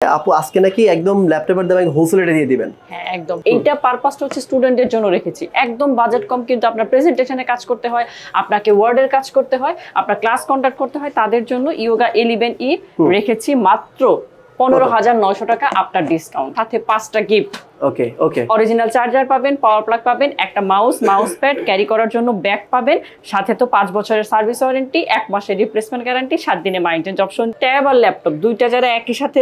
আপু আজকে নাকি একদম ল্যাপটপের দাম হোলসেল রেটে দিয়ে দিবেন। হ্যাঁ একদম, এইটা পারপাসটা হচ্ছে স্টুডেন্টদের জন্য রেখেছি। একদম বাজেট কম, কিন্তু আপনার প্রেজেন্টেশনে কাজ করতে হয়, আপনাকে ওয়ার্ডের কাজ করতে হয়, আপনার ক্লাস কন্ডাক্ট করতে হয়, তাদের জন্য ইয়োগা 11E রেখেছি মাত্র 15,900 টাকা আফটার ডিসকাউন্ট, সাথে 5টা গিফট। ওকে ওকে, অরিজিনাল চার্জার পাবেন, পাওয়ার প্লাগ পাবেন, একটা মাউস প্যাড, ক্যারি করার জন্য ব্যাগ পাবেন, সাথে তো 5 বছরের সার্ভিস ওয়ারেন্টি, 1 মাসের রিপ্লেসমেন্ট গ্যারান্টি, 7 দিনের মেইনটেনেন্স অপশন। ট্যাব আর ল্যাপটপ দুইটা যারা একই সাথে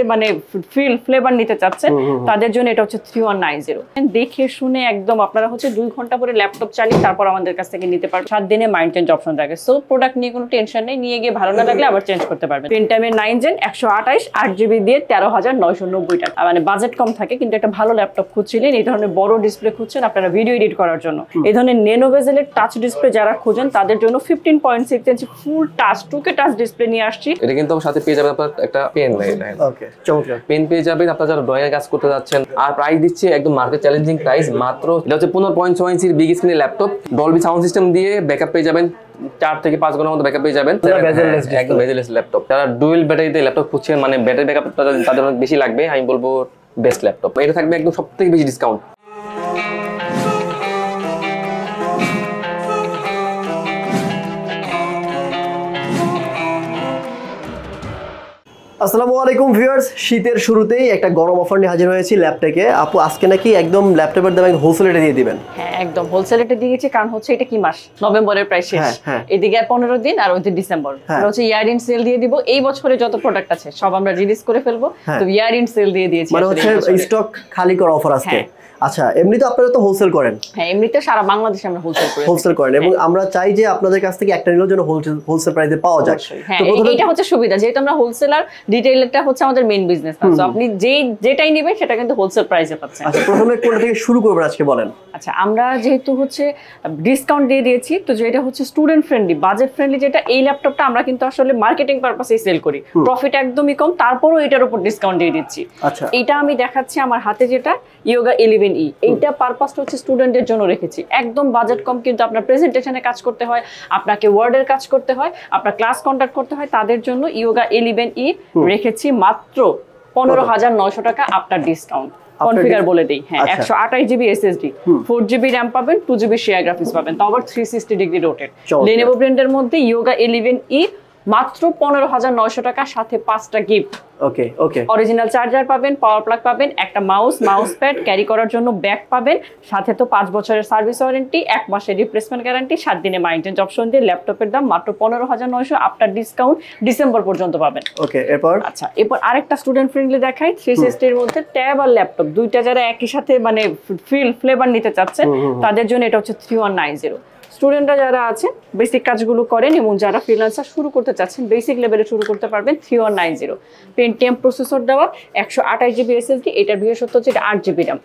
ফ্লেভার নিতে চাচ্ছেন তাদের জন্য এটা হচ্ছে 3190। দেখে শুনে একদম আপনারা হচ্ছে 2 ঘন্টা পরে ল্যাপটপ চালিয়ে তারপর আমাদের কাছ থেকে নিতে পারবেন। 7 দিনের মেইনটেনেন্স অপশন থাকে। সো প্রোডাক্ট নিয়ে কোনো টেনশন নেই, নিয়ে গিয়ে ভালো না লাগলে আবার চেঞ্জ করতে পারবেন। পেন্টামের 9 জেন 128 8GB দিয়ে 13,990 টাকা। মানে বাজেট কম থাকে, কিন্তু একটা ভালো ল্যাপটপ খুঁজছিলেন, এই ধরনের বড় ডিসপ্লে খুঁজছেন আপনারা ভিডিও এডিট করার জন্য, এই ধরনের ন্যানো বেজেলের টাচ ডিসপ্লে যারা খুঁজেন তাদের জন্য 15.6 inch full touch 2K touch display নিয়ে আসছি। এটা কিন্তু সাথে পেয়ে যাবেন আপনার একটা পেন। ওকে, চমৎকার পেন পেয়ে যাবেন আপনারা যারা ড্রয়িং এর কাজ করতে যাচ্ছেন। আর প্রাইস দিচ্ছে একদম মার্কেট চ্যালেঞ্জিং প্রাইস, মাত্র এটা হচ্ছে 15.6 ইঞ্চির বিগ স্ক্রিনের ল্যাপটপ, ডলবি সাউন্ড সিস্টেম দিয়ে ব্যাকআপ পেয়ে যাবেন, 4 থেকে 5 ঘন্টার মতো ব্যাকআপ পেয়ে যাবেন। একদম বেজেলেস ল্যাপটপ। যারা ডুয়েল ব্যাটারিতে ল্যাপটপ খুঁজছেন, মানে ব্যাটারি ব্যাকআপ তাদের অনেক বেশি লাগবে, আমি বলবো বেস্ট ল্যাপটপ। এটা থাকবে একদম সবথেকে বেশি ডিসকাউন্ট। আসসালামু আলাইকুম ভিউয়ার্স, শীতের শুরুতেই একটা গরম অফার নিয়ে হাজির হয়েছি ল্যাপটপে। আপু আজকে নাকি একদম ল্যাপটপের দাম হোলসেল রেটে দিয়ে দিবেন। হ্যাঁ একদম হোলসেল রেটে দিয়েছি, কারণ হচ্ছে এটা কি মাস, নভেম্বরের প্রায় শেষ, এদিকে 15 দিন আর ওইদিকে ডিসেম্বর, হচ্ছে ইয়ার ইন সেল দিয়ে দিব। এই বছরে যত প্রোডাক্ট আছে সব আমরা রিলিজ করে ফেলবো, তো ইয়ার ইন সেল দিয়ে দিয়েছি, মানে হচ্ছে স্টক খালি করা অফার আজকে। আচ্ছা, এমনি তো আপনারা তো হোলসেল করেন? হ্যাঁ, এমনিতে সারা বাংলাদেশে আমরা হোলসেল করি, এবং আমরা চাই যে আপনাদের কাছ থেকে একটা নিলেও যেন হোলসেল প্রাইসে পাওয়া যায়। হ্যাঁ, এটা হচ্ছে সুবিধা, যেহেতু আমরা হোলসেলার, রিটেইলারটা হচ্ছে আমাদের মেইন বিজনেস, তো আপনি যেটাই নেবেন সেটা কিন্তু হোলসেল প্রাইসে পাচ্ছেন। আচ্ছা, প্রথমে কোনটা থেকে শুরু করবেন আজকে বলেন? আচ্ছা, আমরা যেহেতু হচ্ছে ডিসকাউন্ট দিয়ে দিয়েছি, তো যেটা হচ্ছে স্টুডেন্ট ফ্রেন্ডলি, বাজেট ফ্রেন্ডলি, যেটা এই ল্যাপটপটা আমরা কিন্তু আসলে মার্কেটিং পারপাসেই সেল করি, প্রফিট একদমই কম, তারপরও এটার উপর ডিসকাউন্ট দিয়ে দিচ্ছি। আচ্ছা, এটা আমি দেখাচ্ছি আমার হাতে, যেটা ইয়োগা 11E। এইটা পারপাসটা হচ্ছে স্টুডেন্টদের জন্য রেখেছি। একদম বাজেট কম, কিন্তু আপনার প্রেজেন্টেশনে কাজ করতে হয়, আপনাকে ওয়ার্ডের কাজ করতে হয়, আপনার ক্লাস কন্ডাক্ট করতে হয়, তাদের জন্য ইয়োগা 11E রেখেছি মাত্র 15,900 টাকা আফটার ডিসকাউন্ট। কনফিগার বলে দেই, হ্যাঁ 128GB SSD, 4GB RAM পাবেন, 2GB শেয়ার গ্রাফিক্স পাবেন, তো আবার 360 ডিগ্রি রোটেট। লেনোভো ব্র্যান্ডের মধ্যে ইয়োগা 11E মাত্র 15,900 টাকা, সাথে 5টা গিফট। ওকে ওকে, অরিজিনাল চার্জার পাবেন, পাওয়ার প্লাগ পাবেন, একটা মাউস প্যাড, ক্যারি করার জন্য ব্যাগ পাবেন, সাথে তো 5 বছরের সার্ভিস ওয়ারেন্টি, 1 মাসের রিপ্লেসমেন্ট গ্যারান্টি, 7 দিনের মেইনটেনেন্স অপশন দিয়ে ল্যাপটপের দাম মাত্র 15,900 আফটার ডিসকাউন্ট ডিসেম্বর পর্যন্ত পাবেন। ওকে, আচ্ছা এরপর আরেকটা স্টুডেন্ট ফ্রেন্ডলি দেখাই, 360 এর মধ্যে ট্যাব আর ল্যাপটপ দুইটা যারা একই সাথে ফ্লেভার নিতে চাচ্ছেন তাদের জন্য এটা হচ্ছে 3190। স্টুডেন্টরা যারা আছেন বেসিক কাজগুলো করেন এবং যারা ফ্রিল্যান্সার শুরু করতে চাচ্ছেন বেসিক লেভেলে শুরু করতে পারবেন, 3190। পেন্টিয়াম প্রসেসর দেওয়া, 128GB SSD, এটার বিশেষত্ব হচ্ছে এটা 8GB RAM,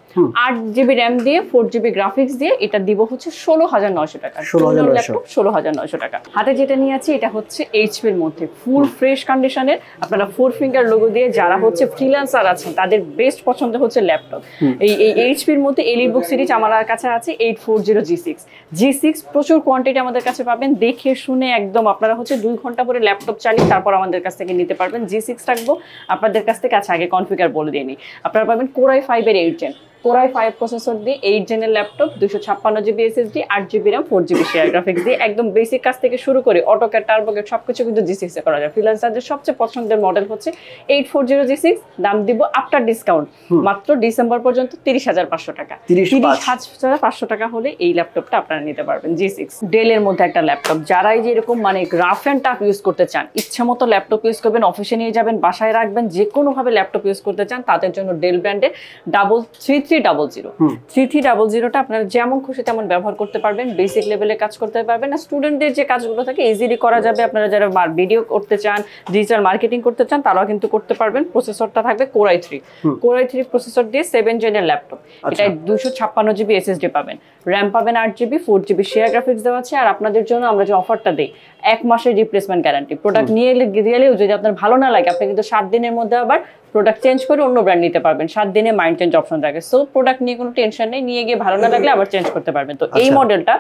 8GB RAM দিয়ে 4GB গ্রাফিক্স দিয়ে এটা দিব হচ্ছে 16,900 টাকা। 16,900 টাকা। হাতে যেটা নিয়ে আছি এটা হচ্ছে HP এর মধ্যে ফুল ফ্রেশ কন্ডিশনের, আপনারা 4 ফিঙ্গার লোগো দিয়ে যারা হচ্ছে ফ্রিল্যান্সার আছেন তাদের বেস্ট পছন্দ হচ্ছে ল্যাপটপ। এই HP এর মধ্যে এলিটবুক সিরিজ আমার কাছে আছে 840G6 প্রচুর কোয়ান্টিটি আমাদের কাছে পাবেন। দেখে শুনে একদম আপনারা হচ্ছে 2 ঘন্টা পরে ল্যাপটপ চালিয়ে তারপর আমাদের কাছ থেকে নিতে পারবেন। G6 রাখবো আপনাদের কাছ থেকে। আগে কনফিগার বলে দিইনি, আপনারা পাবেন Core i5 এর 8 জেন, Core i5 প্রসেসর দিয়ে 8 জেনের laptop, 256GB SSD, 8GB RAM, 4GB share graphics দিয়ে একদম বেসিক কাজ থেকে শুরু করে অটোক্যাড, টার্বোক্যাড সবকিছু কিন্তু G6 এ করা যায়। ফ্রিল্যান্সারদের সবচেয়ে পছন্দের মডেল হচ্ছে 840G6, দাম দিব আফটার ডিসকাউন্ট মাত্র ডিসেম্বর পর্যন্ত 30,500 টাকা। 30,500 টাকা হলে এই ল্যাপটপটা আপনারা নিতে পারবেন। G6 ডেলের মধ্যে একটা ল্যাপটপ, যারাই যেরকম রাফ অ্যান্ড টাফ ইউজ করতে চান, ইচ্ছা মতো ল্যাপটপ ইউজ করবেন, অফিসে নিয়ে যাবেন, বাসায় রাখবেন, যে কোনোভাবে ল্যাপটপ ইউজ করতে চান তাদের জন্য ডেল ব্র্যান্ডের 3300টা আপনারা যেমন খুশি তেমন ব্যবহার করতে পারবেন, বেসিক লেভেলে কাজ করতে পারবেন। আর স্টুডেন্টদের যে কাজগুলো থাকে ইজিলি করা যাবে, আপনারা যারা ভিডিও করতে চান, ডিজিটাল মার্কেটিং করতে চান তারাও কিন্তু করতে পারবেন। প্রসেসরটা থাকবে Core i3 প্রসেসর দিয়ে 7 জেনের ল্যাপটপ, এটা 256GB SSD পাবেন, RAM পাবেন 8GB, 4GB শেয়ার গ্রাফিক্স দেওয়া আছে। আর আপনাদের জন্য আমরা যে অফারটা দিই, 1 মাসের রিপ্লেসমেন্ট গ্যারান্টি, প্রোডাক্ট নিয়ে গেলেও যদি আপনার ভালো না লাগে আপনি কিন্তু 7 দিনের মধ্যে আবার প্রোডাক্ট চেঞ্জ করে অন্য ব্র্যান্ড নিতে পারবেন, 7 দিনে মেইনটেনেন্স অপশন থাকে। সো প্রোডাক্ট নিয়ে কোনো টেনশন নেই, নিয়ে গিয়ে ভালো না লাগলে আবার চেঞ্জ করতে পারবেন। তো এই মডেলটা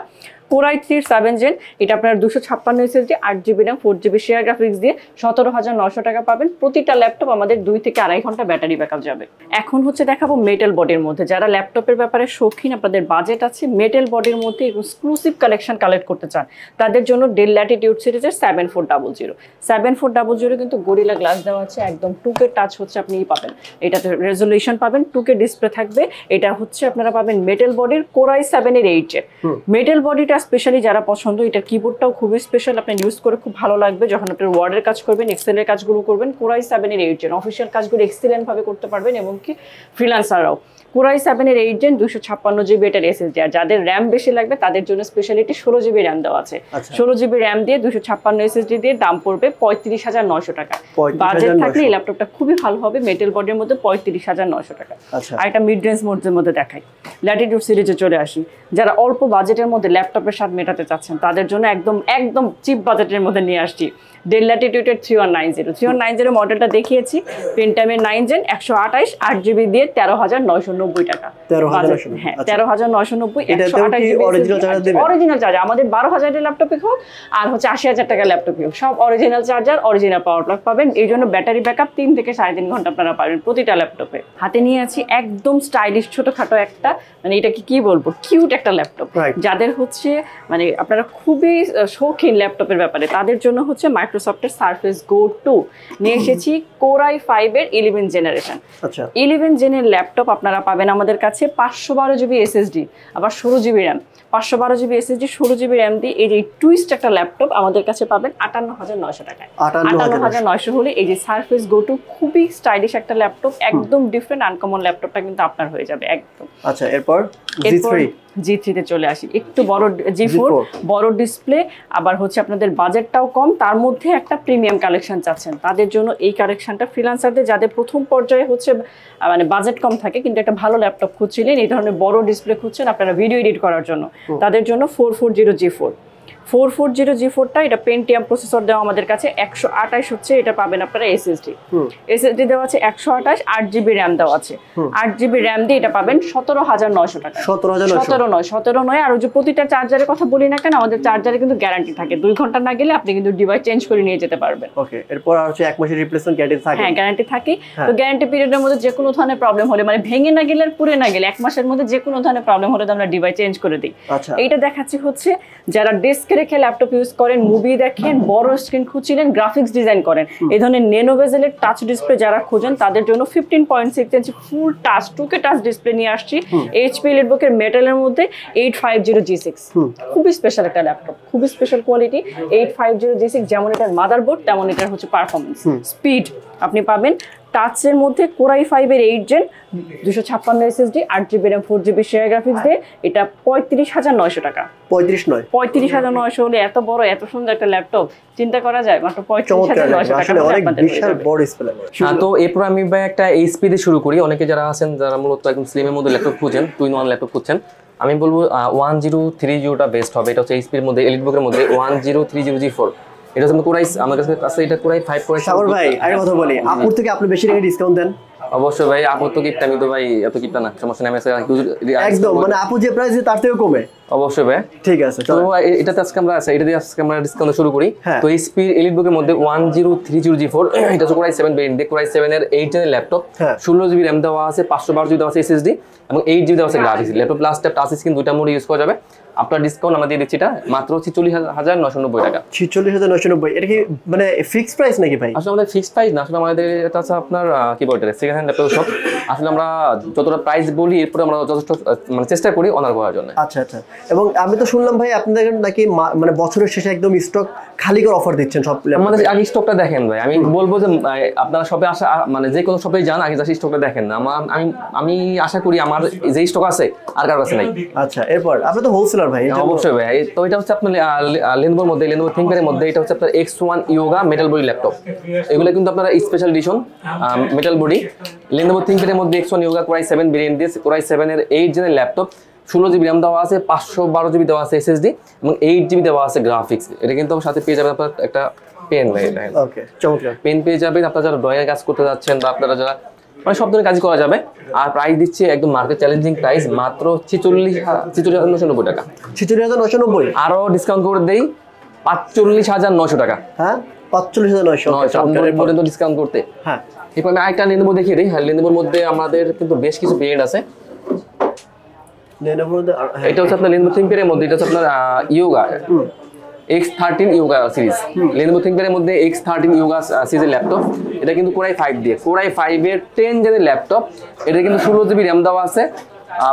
Core i3 7 Gen, এটা আপনার 256 SSD 8GB RAM 4GB share graphics দিয়ে 17,900 টাকা পাবেন। প্রতিটা ল্যাপটপ আমাদের 2 থেকে 2.5 ঘন্টা ব্যাটারি ব্যাকআপ যাবে। এখন হচ্ছে দেখাবো মেটাল বডির মধ্যে, যারা ল্যাপটপের ব্যাপারে শৌখিন, আপনাদের বাজেট আছে, মেটাল বডির মধ্যে এক্সক্লুসিভ কালেকশন কালেক্ট করতে চান, তাদের জন্য ডেল ল্যাটিটিউড সিরিজের 7400। 7400 কিন্তু গরিলা গ্লাস দেওয়া আছে, একদম 2K টাচ হচ্ছে আপনি পাবেন, এটাতে রেজোলিউশন পাবেন, 2K ডিসপ্লে থাকবে। এটা হচ্ছে আপনারা পাবেন মেটাল বডির Core i7 এর 8 Gen। মেটাল বডিটা স্পেশালি যারা পছন্দ, এটার কিবোর্ডটাও খুবই স্পেশাল, আপনি ইউজ করে খুব ভালো লাগবে যখন আপনি ওয়ার্ডের কাজ করবেন, এক্সেলের কাজগুলো করবেন। Core i7 এর 8 Gen অফিসিয়াল কাজগুলো এক্সিলেন্ট ভাবে করতে পারবেন, এবং কি ফ্রিল্যান্সাররাও। Core i7 এর 8 Gen 256GB এটার SSD, আর যাদের র্যাম বেশি লাগবে তাদের জন্য স্পেশালিটি 16GB র্যাম দেওয়া আছে। 16GB র্যাম দিয়ে 256 SSD দিয়ে দাম পড়বে 35,900 টাকা। বাজেট থাকলে এই ল্যাপটপটা খুবই ভালো হবে, মেটাল বডির মধ্যে 35,900 টাকা। আর এটা মিড রেঞ্জ মোডের মধ্যে দেখাই, ল্যাটিটিউড সিরিজে চলে আসি। যারা অল্প বাজেটের মধ্যে ল্যাপটপের স্বাদ মেটাতে চাচ্ছেন তাদের জন্য একদম চিপ বাজেটের মধ্যে নিয়ে আসছি ডেল ল্যাটিটিউডের 3190 মডেলটা দেখিয়েছি। পেন্টামের 9 Gen 128 8GB দিয়ে 13,990 টাকা। হ্যাঁ 13,990, 128GB অরিজিনাল চার্জার। আমাদের 12,000 এর ল্যাপটপে হোক আর হচ্ছে 80,000 টাকার ল্যাপটপে হোক, সব অরিজিনাল চার্জার, অরিজিনাল পাওয়ার প্লাগ পাবেন। এই জন্য ব্যাটারি ব্যাকআপ 3 থেকে 3.5 ঘন্টা আপনারা পাবেন প্রতিটা ল্যাপটপে। হাতে নিয়ে আছি একদম স্টাইলিশ ছোটখাটো একটা, মানে এটাকে কি বলবো, কিউট একটা ল্যাপটপ। যাদের হচ্ছে মানে আপনারা খুবই শৌখিন ল্যাপটপের ব্যাপারে, তাদের জন্য হচ্ছে মাইক্রোসফটের সারফেস গো 2 নিয়ে এসেছি। Core i5 এর 11 জেনারেশন। 11 জেনের ল্যাপটপ আপনারা পাবেন আমাদের কাছে 512GB SSD, আবার 16GB RAM. 512GB SSD 16GB RAM দিয়ে এই যে টুইস্ট একটা ল্যাপটপ আমাদের কাছে পাবেন 58,900 টাকায়। 58,900 হলে এই যে সারফেস গো 2 খুবই স্টাইলিশ একটা ল্যাপটপ, একদম ডিফারেন্ট আনকমন ল্যাপটপটা কিন্তু আপনার হয়ে যাবে একদম। আচ্ছা, এরপর G3 তে চলে আসি। একটু বড় G4, বড় ডিসপ্লে, আবার হচ্ছে আপনাদের বাজেটটাও কম, তার মধ্যে একটা প্রিমিয়াম কালেকশন চাচ্ছেন, তাদের জন্য এই কালেকশনটা। ফ্রিল্যান্সারদের যাদের প্রথম পর্যায়ে হচ্ছে মানে বাজেট কম থাকে কিন্তু একটা ভালো ল্যাপটপ খুঁজছিলেন, এই ধরনের বড় ডিসপ্লে খুঁজছেন আপনারা ভিডিও এডিট করার জন্য, তাদের জন্য 440 G4টা, এটা পেন্টিয়াম প্রসেসর দেওয়া আমাদের কাছে, 128 হচ্ছে এটা পাবেন আপনারা SSD দেওয়া আছে 128, 8GB র্যাম দেওয়া আছে। 8GB র্যাম দিয়ে এটা পাবেন 17,900 টাকা। 17,900 আর ওই যে প্রতিটা চার্জারের কথা বলি না কেন, আমাদের চার্জারে কিন্তু গ্যারান্টি থাকে, 2 ঘন্টা না গেলে আপনি কিন্তু ডিভাইস চেঞ্জ করে নিয়ে যেতে পারবেন। ওকে, এরপর আর হচ্ছে 1 মাসের রিপ্লেসমেন্ট গ্যারান্টি থাকে। হ্যাঁ, গ্যারান্টি থাকে। তো গ্যারান্টি পিরিয়ডের মধ্যে যে কোনো ধরনের প্রবলেম হলে, মানে ভেঙে না গেলে আর পুড়ে না গেলে 1 মাসের মধ্যে যে কোনো ধরনের প্রবলেম হলে তো আমরা ডিভাইস চেঞ্জ করে দিই। এইটা দেখাচ্ছি হচ্ছে যারা ডেস্কে রেখে ল্যাপটপ ইউজ করেন, মুভি দেখেন, বড় স্ক্রিন খুঁজছিলেন, গ্রাফিক্স ডিজাইন করেন, এই ধরনের ন্যানো বেজেলের টাচ ডিসপ্লে যারা খোঁজেন তাদের জন্য 15.6 inch full touch 2K touch display নিয়ে আসছি HP এলিটবুকের মেটালের মধ্যে 850 G6। খুবই স্পেশাল একটা ল্যাপটপ, খুবই স্পেশাল কোয়ালিটি। 850 G6 যেমন এটার মাদারবোর্ড তেমন এটার হচ্ছে পারফরমেন্স, স্পিড আপনি পাবেন। টাচের মধ্যে Core i5 এর 8 Gen 256 SSD 8GB RAM 4GB share graphics দিয়ে এটা 35,900 টাকা। 35,900 হলে এত বড় এত সুন্দর একটা ল্যাপটপ চিন্তা করা যায়, মাত্র 35,900 টাকা। আসলে অনেক বিশাল বড় ডিসপ্লে। তো এরপর আমি ভাই একটা HP দিয়ে শুরু করি। অনেকে যারা আছেন যারা মূলত একদম স্লিমের মধ্যে ল্যাপটপ খুঁজেন, 2-in-1 ল্যাপটপ খুঁজছেন, আমি বলবো 1030টা বেস্ট হবে। এটা হচ্ছে HP এর মধ্যে এলিটবুকের মধ্যে 1030 G4। এটা হচ্ছে Core i, আমার কাছে এটা Core i5 Core i7। সাগর ভাই আরেক কথা বলি, আপুর থেকে আপনি বেশি টাকা ডিসকাউন্ট দেন। অবশ্যই ভাই, আপুর তো গিফট, আমি তো ভাই এত গিফট না, সমস্যা নেই। একদম মানে আপু যে প্রাইস তার থেকেও কমে। অবশ্যই ভাই, ঠিক আছে। তো এটাতে আজকে আমরা এটা দিয়ে আজকে আমরা ডিসকাউন্ট শুরু করি। তো HP এলিটবুকের মধ্যে 1030 G4, এটা হচ্ছে Core i7 ভেরিয়েন্ট দিয়ে, Core i7 এর 8 Gen ল্যাপটপ, 16GB RAM দেওয়া আছে, 512GB দেওয়া আছে SSD এবং 8GB দেওয়া আছে graphics. Laptop plus touch screen দুইটা মোড ইউজ করা যাবে। আপনার ডিসকাউন্ট আমরা দিয়ে দিচ্ছি এটা মাত্র 46,990 টাকা। 46,990। এটা কি মানে ফিক্সড প্রাইস নাকি ভাই? আসলে আমাদের ফিক্সড প্রাইস না, আসলে আমাদের এটা আছে আপনার কি বলতে সেকেন্ড হ্যান্ড ল্যাপটপ সব। আসলে আমরা যতটা প্রাইস বলি এরপরে আমরা যথেষ্ট মানে চেষ্টা করি অনার করার জন্য। আচ্ছা। এবং আমি তো শুনলাম ভাই আপনাদের নাকি মানে বছরের শেষে একদম স্টক খালি করে অফার দিচ্ছেন সব। আমাদের আগে স্টকটা দেখেন ভাই, আমি বলবো যে আপনারা সবে আসা মানে যে কোনো শপে যান, আগে যাচ্ছি স্টকটা দেখেন না। আমি আশা করি আমার যে স্টক আছে আর কারো কাছে নাই। আচ্ছা, এরপর আপনি তো হোলসেলার ভাই। অবশ্যই ভাই। তো এটা হচ্ছে আপনার লেনোভোর মধ্যে, লেনোভো থিংকপ্যাডের মধ্যে এটা হচ্ছে আপনার X1 Yoga metal body laptop. এগুলো কিন্তু আপনারা special edition metal body. Lenovo থিংকপ্যাডের মধ্যে X1 Yoga Core i7 variant দিয়ে, Core i7 এর 8 Gen ল্যাপটপ, 16GB RAM দেওয়া আছে, 512GB দেওয়া আছে SSD এবং 8GB দেওয়া আছে গ্রাফিক্স। এটা কিন্তু সাথে পেয়ে যাবেন আপনার একটা পেন ভাই। ওকে, চমৎকার। পেন পেয়ে যাবেন আপনারা যারা ড্রয়িং এর কাজ করতে যাচ্ছেন বা আপনারা যারা মানে সব ধরনের কাজই করা যাবে। আর প্রাইস দিচ্ছে একদম মার্কেট চ্যালেঞ্জিং প্রাইস, মাত্র 46,990 টাকা। 46,990। আরো ডিসকাউন্ট করে দেই 45,900 টাকা। হ্যাঁ 45,900 পর্যন্ত ডিসকাউন্ট করতে। হ্যাঁ এরপর আমি আরেকটা লেনোভো দেখিয়ে দিই। হ্যাঁ, লেনোভোর মধ্যে আমাদের কিন্তু বেশ কিছু ভেরিয়েন্ট আছে। এটা হচ্ছে আপনার লেনোভো থিংকপ্যাডের মধ্যে, এটা হচ্ছে আপনার yoga X13 yoga series. Lenovo থিংকপ্যাডের মধ্যে X13 ইয়োগা সিরিজের ল্যাপটপ। এটা কিন্তু Core i5 দিয়ে, Core i5 এর 10 জেনের ল্যাপটপ। এটা কিন্তু 16 জিবি র্যাম দেওয়া আছে,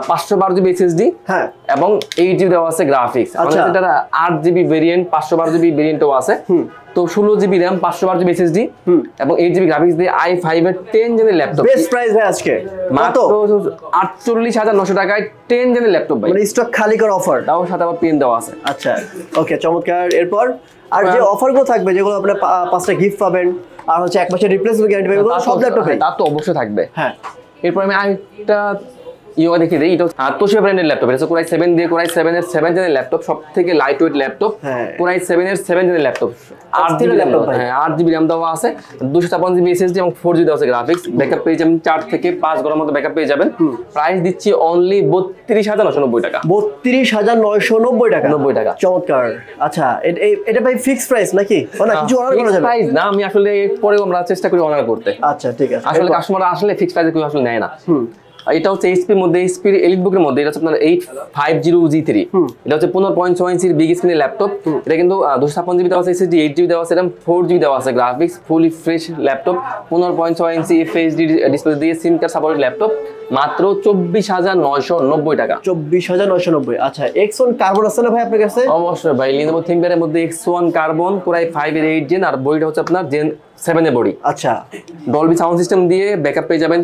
512 জিবি SSD, হ্যাঁ, এবং 8 জিবি দেওয়া আছে গ্রাফিক্স। আচ্ছা, এটা 8 জিবি ভেরিয়েন্ট, 512 জিবি ভেরিয়েন্টও আছে। তো 16 জিবি র্যাম, 512 জিবি SSD এবং 8 জিবি গ্রাফিক্স দিয়ে i5 এর 10 জেনের ল্যাপটপ। বেস্ট প্রাইস ভাই আজকে মাত্র 48,900 টাকায় 10 জেনের ল্যাপটপ ভাই। মানে স্টক খালি করার অফার, তাও সাথে আবার পেন দেওয়া আছে। আচ্ছা ওকে, চমৎকার। এরপর আর যে অফারগুলো থাকবে, যেগুলো আপনার 5টা গিফট পাবেন আর হচ্ছে 1 মাসের রিপ্লেসমেন্ট গ্যারান্টি পাবেন, এগুলো সব ল্যাপটপে তা তো অবশ্যই থাকবে। হ্যাঁ, এরপর আমি আরেকটা ইয়োগা দেখিয়ে দিই। এটা তোশিবা ব্র্যান্ডের ল্যাপটপ। এটা Core i7 দিয়ে, Core i7 এর 7 জেনের ল্যাপটপ, সব থেকে light weight laptop. Core i7 এর 7 জেনের ল্যাপটপ, 8 জিবি ল্যাপটপ। হ্যাঁ, 8 জিবি র্যাম দেওয়া আছে, 256 জিবি SSD এবং 4 জিবি দেওয়া আছে গ্রাফিক্স। ব্যাকআপ পেয়ে যাবেন 4 থেকে 5 ঘন্টার মতো ব্যাকআপ পেয়ে যাবেন। প্রাইস দিচ্ছি অনলি 32,990 টাকা। 32,990 টাকা। 90 টাকা। চমৎকার। আচ্ছা, এটা ভাই ফিক্সড প্রাইস নাকি? না, কিছু অনার করা যাবে? প্রাইস না, আমি আসলে পরেও আমরা চেষ্টা করি অনার করতে। আচ্ছা ঠিক আছে। আসলে কাস্টমার আসলে ফিক্সড প্রাইসে কেউ আসলে নেয় না। এটা হচ্ছে এইচপির মধ্যে, এইচপির এলিটবুকের মধ্যে। এটা হচ্ছে আপনার 850G3। এটা হচ্ছে 15.6 ইঞ্চির বিগ স্ক্রিনের ল্যাপটপ। এটা কিন্তু 256 জিবি দেওয়া আছে SSD, 8 জিবি দেওয়া আছে RAM, 4 জিবি দেওয়া আছে গ্রাফিক্স। ফুলি ফ্রেশ ল্যাপটপ, 15.6 ইঞ্চি FHD ডিসপ্লে দিয়ে, সিম কার্ড সাপোর্টেড ল্যাপটপ। মাত্র 24,990 টাকা। 24,990। আচ্ছা, X1 কার্বন আছে না ভাই আপনার কাছে? অবশ্যই ভাই, Lenovo ThinkPad-এর মধ্যে X1 কার্বন, Core i5 এর 8 জেন, আর বডিটা হচ্ছে আপনার Gen 7 এর বডি। আচ্ছা, ডলবি সাউন্ড সিস্টেম দিয়ে ব্যাকআপ পেয়ে যাবেন,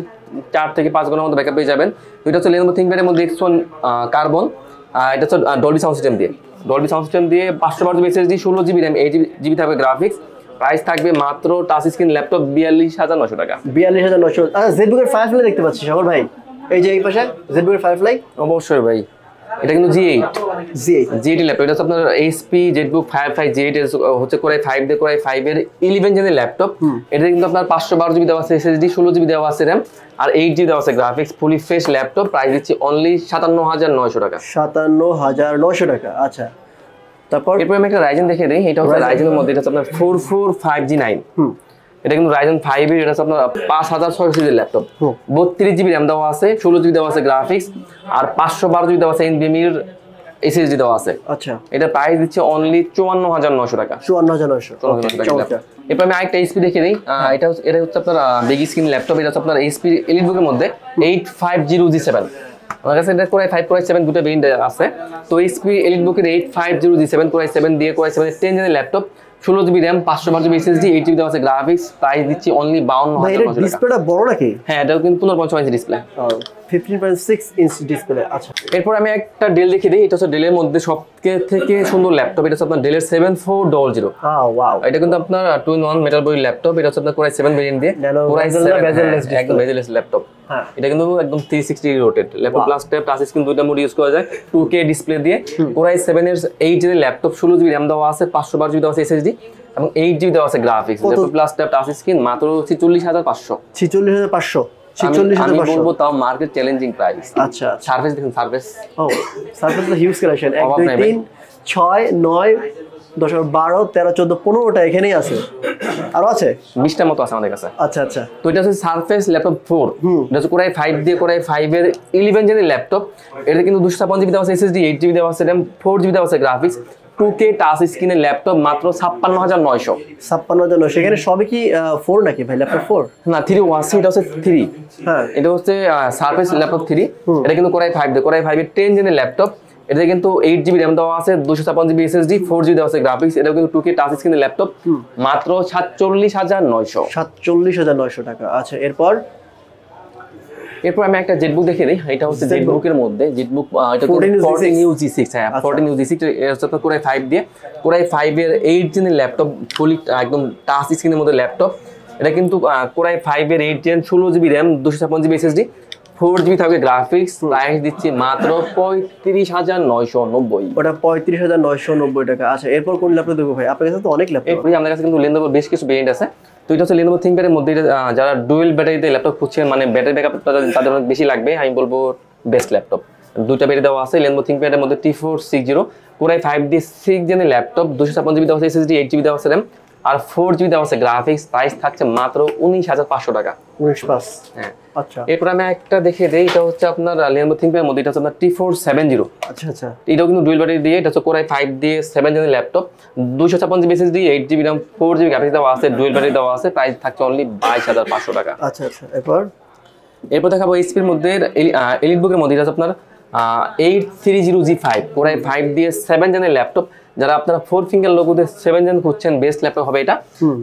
4 থেকে 5 ঘন্টার মতো ব্যাকআপ পেয়ে যাবেন। এটা হচ্ছে Lenovo ThinkPad-এর মধ্যে X1 কার্বন, এটা হচ্ছে ডলবি সাউন্ড সিস্টেম দিয়ে। ডলবি সাউন্ড সিস্টেম দিয়ে 512 GB SSD, 16 GB RAM, 8 GB থাকবে গ্রাফিক্স। প্রাইস থাকবে মাত্র টাচ স্ক্রিন ল্যাপটপ 42,900 টাকা। 42,900। আচ্ছা, জেডবুকের ফায়ারফ্লাই দেখতে পাচ্ছি সকল ভাই, এই যে এই পাশে জেডবুকের ফায়ারফ্লাই। অবশ্যই ভাই, এটা কিন্তু G8 ল্যাপটপ। এটা হচ্ছে আপনার HP জেটবুক ফায়ারফ্লাই G8 হচ্ছে Core i5 দিয়ে, Core i5 এর 11 জেনের ল্যাপটপ। এটা কিন্তু আপনার 512 জিবি দেওয়া আছে SSD, 16 জিবি দেওয়া আছে RAM, আর 8 জিবি দেওয়া আছে graphics. Fully fresh laptop. Price দিচ্ছি অনলি 57,900 টাকা। 57,900 টাকা। আচ্ছা, তারপর এরপর আমি একটা রাইজেন দেখে দিই। এটা হচ্ছে রাইজেনের মধ্যে, এটা হচ্ছে আপনার 45G9। এটা কিন্তু Ryzen 5 এর, এটা হচ্ছে আপনার 5600 সিরিজের ল্যাপটপ। 32 জিবি র্যাম দেওয়া আছে, 16 জিবি দেওয়া আছে গ্রাফিক্স, আর 512 জিবি দেওয়া আছে NVMe এর SSD দেওয়া আছে। আচ্ছা, এটা প্রাইস দিচ্ছে অনলি 54,900 টাকা। 54,900 টাকা। এরপর আমি আরেকটা HP দেখে দিই। এটা হচ্ছে আপনার বিগ স্ক্রিন ল্যাপটপ। এটা হচ্ছে আপনার HP এলিটবুকের মধ্যে 850G7। আমার কাছে এটা Core i5 Core i7 দুটো ভেরিয়েন্ট আছে। তো HP এলিটবুকের 850G7 Core i7 দিয়ে, Core i7 এর 10 জেনের laptop, 16 GB RAM, 512 GB SSD, 8 GB দেওয়া আছে গ্রাফিক্স। প্রাইস দিচ্ছি অনলি 52,900 টাকা। ডিসপ্লেটা বড় নাকি? হ্যাঁ, এটা কিন্তু 15.6 ইঞ্চি ডিসপ্লে, 15.6 ইঞ্চি ডিসপ্লে। আচ্ছা, এরপর আমি একটা ডেল দেখিয়ে দিই। এটা হচ্ছে ডেলের মধ্যে সবথেকে সুন্দর ল্যাপটপ। এটা হচ্ছে আপনার ডেলের 7400। ওয়াও, এটা কিন্তু আপনার 2-in-1 মেটাল বডি ল্যাপটপ। এটা হচ্ছে আপনার Core i7 ভেরিয়েন্ট দিয়ে, Core i7 একদম বেজেলেস ল্যাপটপ। এটা কিন্তু একদম 360 rotate laptop, plus touch screen, দুইটা মোড ইউজ করা যায়, 2K ডিসপ্লে দিয়ে। Core i7 এর 8 জেনের ল্যাপটপ, 16 জিবি RAM দেওয়া আছে, 512 জিবি দেওয়া আছে SSD এবং 8 জিবি দেওয়া আছে graphics. Laptop plus touch screen, মাত্র 46,500। 46,500। আমি বলবো তাও মার্কেট চ্যালেঞ্জিং প্রাইস। আচ্ছা, সার্ভিস দেখুন, সার্ভিস সার্ভিস তো হিউজ কালেকশন। 1 2 3 6 9 10 12 13 14 15টা এখানেই আছে, আরো আছে 20টার মতো আছে আমাদের কাছে। আচ্ছা আচ্ছা, তো এটা হচ্ছে সারফেস ল্যাপটপ 4। এটা হচ্ছে Core i5 দিয়ে, Core i5 এর 11 জেনের ল্যাপটপ। এটা কিন্তু 256 জিবি দেওয়া আছে SSD, 8 জিবি দেওয়া আছে RAM, 4 জিবি দেওয়া আছে গ্রাফিক্স। 2K টাচ স্ক্রিনের ল্যাপটপ, মাত্র 56,900। 56,900। সেখানে সবই কি 4 নাকি ভাই? ল্যাপটপ 4 না, 3 আছে। এটা হচ্ছে 3। হ্যাঁ, এটা হচ্ছে সারফেস ল্যাপটপ 3। এটা কিন্তু Core i5 দিয়ে, Core i5 এর 10 জেনের ল্যাপটপ। এটা কিন্তু 8 জিবি RAM দেওয়া আছে, 256 জিবি SSD, 4 জিবি দেওয়া আছে গ্রাফিক্স। এটা কিন্তু 2K টাচ স্ক্রিনের ল্যাপটপ, মাত্র 47,900। 47,900 টাকা। আচ্ছা, এরপর আমি একটা জেটবুক দেখে দিই। এটা হচ্ছে জেটবুকের মধ্যে জেটবুক, এটা 14UG6। হ্যাঁ, 14UG6। এর হচ্ছে Core i5 দিয়ে, Core i5 এর 8 জেনের ল্যাপটপ, ফুলি একদম টাচ স্ক্রিনের মধ্যে ল্যাপটপ। এটা কিন্তু Core i5 এর 8 gen, 16 GB RAM, 256 GB SSD, 4 GB থাকবে গ্রাফিক্স। প্রাইস দিচ্ছি মাত্র 35,990। ওটা 35,990 টাকা। আচ্ছা, এরপর কোন ল্যাপটপ দেখবো ভাই? আপনার কাছে তো অনেক ল্যাপটপ। আমাদের কাছে কিন্তু Lenovo বেশ কিছু ভেরিয়েন্ট আছে। তো এটা হচ্ছে Lenovo ThinkPad এর মধ্যে যারা ডুয়েল ব্যাটারিতে ল্যাপটপ খুঁজছেন, মানে ব্যাটারি ব্যাকআপটা তাদের অনেক বেশি লাগবে, আমি বলবো বেস্ট ল্যাপটপ। দুইটা ব্যাটারি দেওয়া আছে Lenovo ThinkPad এর মধ্যে T460 Core i5 দিয়ে 6 জেনের ল্যাপটপ, 256GB দেওয়া আছে SSD, 8GB দেওয়া আছে RAM আর 4GB দেওয়া আছে গ্রাফিক্স। প্রাইস থাকছে মাত্র 19,500 টাকা। 19,500। হ্যাঁ আচ্ছা, এরপর আমি একটা দেখে দেই, এটা হচ্ছে আপনার Lenovo ThinkPad এর মধ্যে, এটা হচ্ছে আপনার T470। আচ্ছা আচ্ছা, এটাও কিন্তু ডুয়েল ব্যাটারি দিয়ে, এটা হচ্ছে Core i5 দিয়ে 7 জেনের laptop, 256GB SSD, 8GB RAM, 4GB graphics দেওয়া আছে, ডুয়েল ব্যাটারি দেওয়া আছে। প্রাইস থাকছে অনলি 22,500 টাকা। আচ্ছা আচ্ছা। এরপর দেখাবো এইচপির মধ্যে এলিটবুকের মধ্যে, এটা হচ্ছে আপনার 830G5 Core i5 দিয়ে 7 জেনের ল্যাপটপ। যারা আপনারা 4 ফিঙ্গার লোগোতে 7 জেন খুঁজছেন, বেস্ট ল্যাপটপ হবে এটা।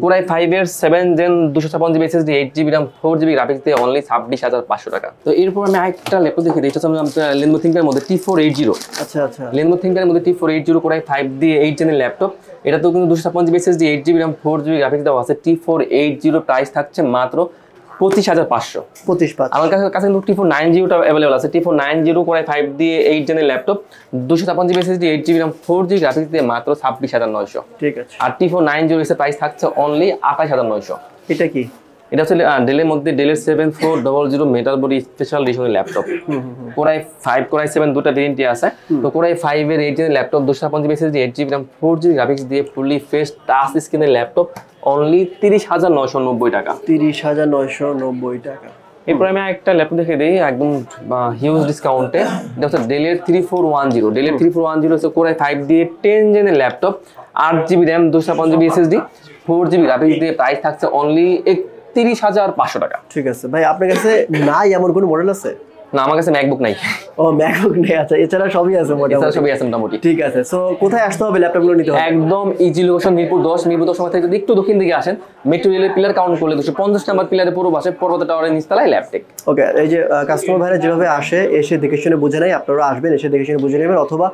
Core i5 এর 7 জেন, 256GB SSD, 8GB RAM, 4GB graphics দিয়ে অনলি 26,500 টাকা। তো এরপর আমি আরেকটা ল্যাপটপ দেখে দিই, এটা হচ্ছে আপনার Lenovo ThinkPad এর মধ্যে T480। আচ্ছা আচ্ছা, Lenovo ThinkPad এর মধ্যে T480 Core i5 দিয়ে 8 জেনের ল্যাপটপ, এটা তো কিন্তু 256GB SSD, 8GB RAM, 4GB graphics দেওয়া আছে। T480 প্রাইস থাকছে মাত্র 25,500। 25,500। আমার কাছে কিন্তু T490টা अवेलेबल আছে। T490 Core i5 দিয়ে 8 জেনের laptop, 256GB SSD, 8GB RAM, 4GB graphics দিয়ে মাত্র 26,900। ঠিক আছে। আর T490 এর প্রাইস থাকছে অনলি 28,900। এটা কি? এটা হচ্ছে ডেলের মধ্যে ডেলের 7400 মেটাল বডি স্পেশাল এডিশনের laptop. Core i5 Core i7 দুটো ভেরিয়েন্টই আছে। তো Core i5 এর 8 জেনের laptop, 256GB SSD, 8GB RAM, 4GB graphics দিয়ে ফুললি ফ্রেশ টাচ স্ক্রিনের ল্যাপটপ, অনলি 30,990 টাকা। 30,990 টাকা। এরপর আমি একটা ল্যাপটপ দেখে দিই একদম হিউজ ডিসকাউন্টে। এটা হচ্ছে ডেলের 3410। ডেলের 3410 হচ্ছে Core i5 দিয়ে 10 জেনের laptop, 8GB RAM, 256GB SSD, 4GB graphics দিয়ে। প্রাইস থাকছে অনলি 31,500 টাকা। ঠিক আছে ভাই, আপনার কাছে নাই এমন কোনো মডেল আছে? না, আমার কাছে ম্যাকবুক নাই। ও, ম্যাকবুক নেই। আচ্ছা, এছাড়া সবই আছে মোটামুটি। সবই আছে মোটামুটি। ঠিক আছে। সো কোথায় আসতে হবে ল্যাপটপগুলো নিতে হবে? একদম ইজি লোকেশন, মিরপুর 10। মিরপুর 10 সময় থেকে যদি একটু দক্ষিণ দিকে আসেন, মেট্রো রেলের পিলার কাউন্ট করলে 250 নাম্বার পিলারে পুরো বাসে পর্বত টাওয়ারের নিচতলায় ল্যাপটেক। ওকে, এই যে কাস্টমার ভাইরা যেভাবে আসে, এসে দেখে শুনে বুঝে নেয়, আপনারা আসবেন, এসে দেখে শুনে বুঝে নেবেন। অথবা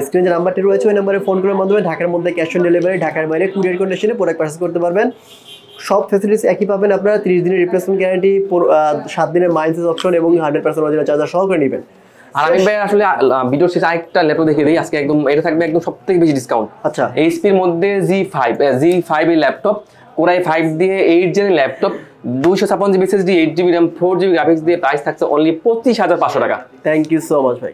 স্ক্রিনে যে নাম্বারটি রয়েছে ওই নাম্বারে ফোন করার মাধ্যমে ঢাকার মধ্যে ক্যাশ অন ডেলিভারি, ঢাকার বাইরে কুরিয়ার কন্ডিশনে প্রোডাক্ট পারচেজ করতে পারবেন। সব ফ্যাসিলিটিস একই পাবেন আপনারা। 30 দিনের রিপ্লেসমেন্ট গ্যারান্টি, 7 দিনের মাইন্ডসেস অপশন এবং 100% অরিজিনাল চার্জার সহ করে নেবেন। আর আমি ভাই আসলে ভিডিওর শেষে আরেকটা ল্যাপটপ দেখে দিই আজকে। একদম এটা থাকবে একদম সবথেকে বেশি ডিসকাউন্ট। আচ্ছা, এইচপির মধ্যে G5 এর ল্যাপটপ, Core i5 দিয়ে 8 জেনের laptop, 256GB SSD, 8GB RAM, 4GB graphics দিয়ে। প্রাইস থাকছে অনলি 25,500 টাকা। থ্যাংক ইউ সো মাচ ভাই।